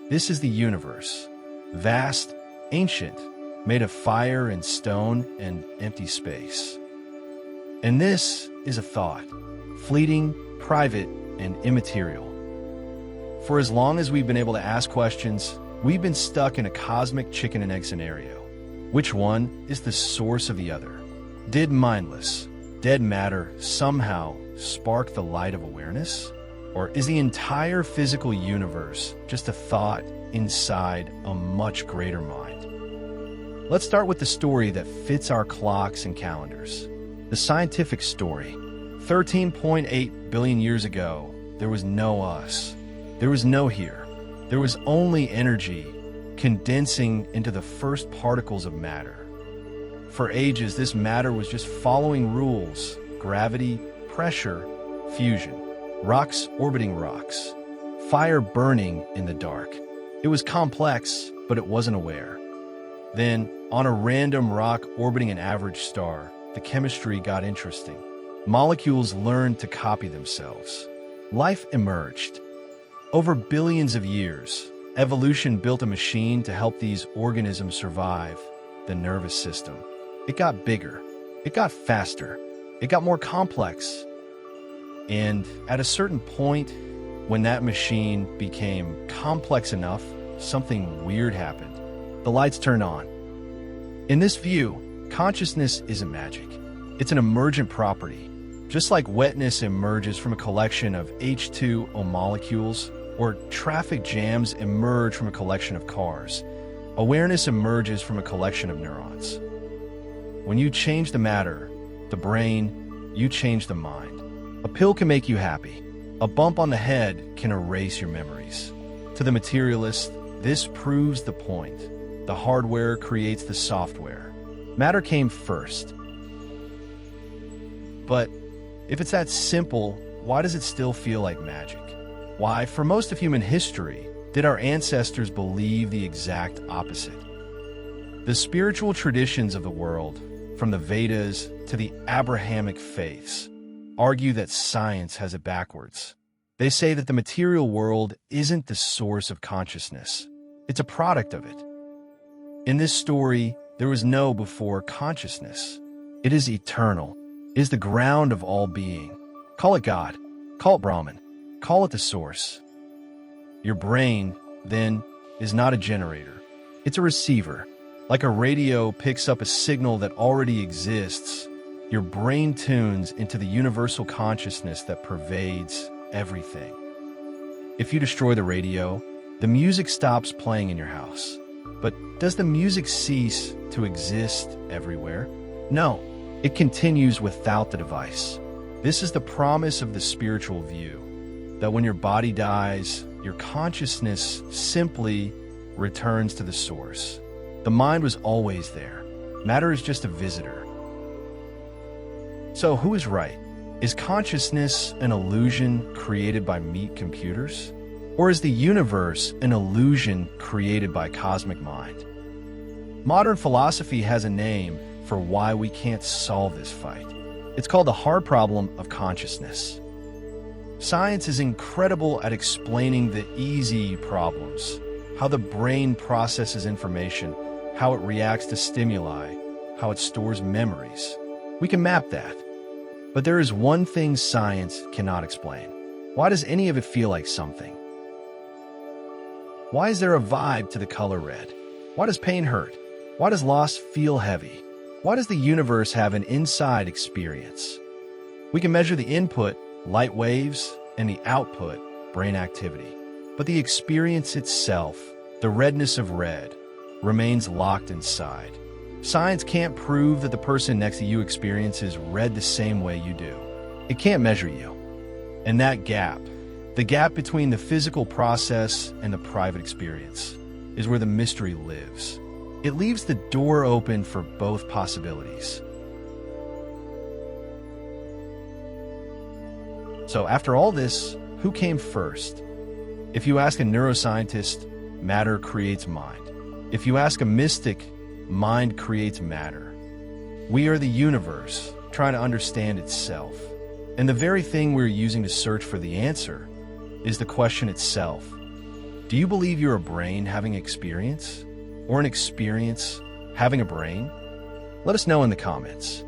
This is the universe, vast, ancient, made of fire and stone and empty space. And this is a thought, fleeting, private, and immaterial. For as long as we've been able to ask questions, we've been stuck in a cosmic chicken and egg scenario. Which one is the source of the other? Did mindless, dead matter somehow spark the light of awareness? Or is the entire physical universe just a thought inside a much greater mind? Let's start with the story that fits our clocks and calendars. The scientific story. 13.8 billion years ago, there was no us. There was no here. There was only energy condensing into the first particles of matter. For ages, this matter was just following rules: gravity, pressure, fusion, rocks orbiting rocks, fire burning in the dark. It was complex, but it wasn't aware. Then, on a random rock orbiting an average star, the chemistry got interesting. Molecules learned to copy themselves. Life emerged. Over billions of years, evolution built a machine to help these organisms survive: the nervous system. It got bigger. It got faster. It got more complex. And at a certain point, when that machine became complex enough, something weird happened. The lights turned on. In this view, consciousness isn't magic. It's an emergent property. Just like wetness emerges from a collection of H2O molecules, or traffic jams emerge from a collection of cars, awareness emerges from a collection of neurons. When you change the matter, the brain, you change the mind. A pill can make you happy. A bump on the head can erase your memories. To the materialist, this proves the point. The hardware creates the software. Matter came first. But if it's that simple, why does it still feel like magic? Why, for most of human history, did our ancestors believe the exact opposite? The spiritual traditions of the world, from the Vedas to the Abrahamic faiths, argue that science has it backwards. They say that the material world isn't the source of consciousness. It's a product of it. In this story, there was no before consciousness. It is eternal. It is the ground of all being. Call it God. Call it Brahman. Call it the source. Your brain, then, is not a generator. It's a receiver. Like a radio picks up a signal that already exists, your brain tunes into the universal consciousness that pervades everything. If you destroy the radio, the music stops playing in your house. But does the music cease to exist everywhere? No, it continues without the device. This is the promise of the spiritual view, that when your body dies, your consciousness simply returns to the source. The mind was always there. Matter is just a visitor. So who is right? Is consciousness an illusion created by meat computers? Or is the universe an illusion created by cosmic mind? Modern philosophy has a name for why we can't solve this fight. It's called the hard problem of consciousness. Science is incredible at explaining the easy problems, how the brain processes information, how it reacts to stimuli, how it stores memories. We can map that. But there is one thing science cannot explain. Why does any of it feel like something? Why is there a vibe to the color red? Why does pain hurt? Why does loss feel heavy? Why does the universe have an inside experience? We can measure the input, light waves, and the output, brain activity. But the experience itself, the redness of red, remains locked inside. Science can't prove that the person next to you experiences red the same way you do. It can't measure you. And that gap, the gap between the physical process and the private experience, is where the mystery lives. It leaves the door open for both possibilities. So after all this, who came first? If you ask a neuroscientist, matter creates mind. If you ask a mystic, mind creates matter. We are the universe, trying to understand itself. And the very thing we're using to search for the answer is the question itself. Do you believe you're a brain having experience? Or an experience having a brain? Let us know in the comments.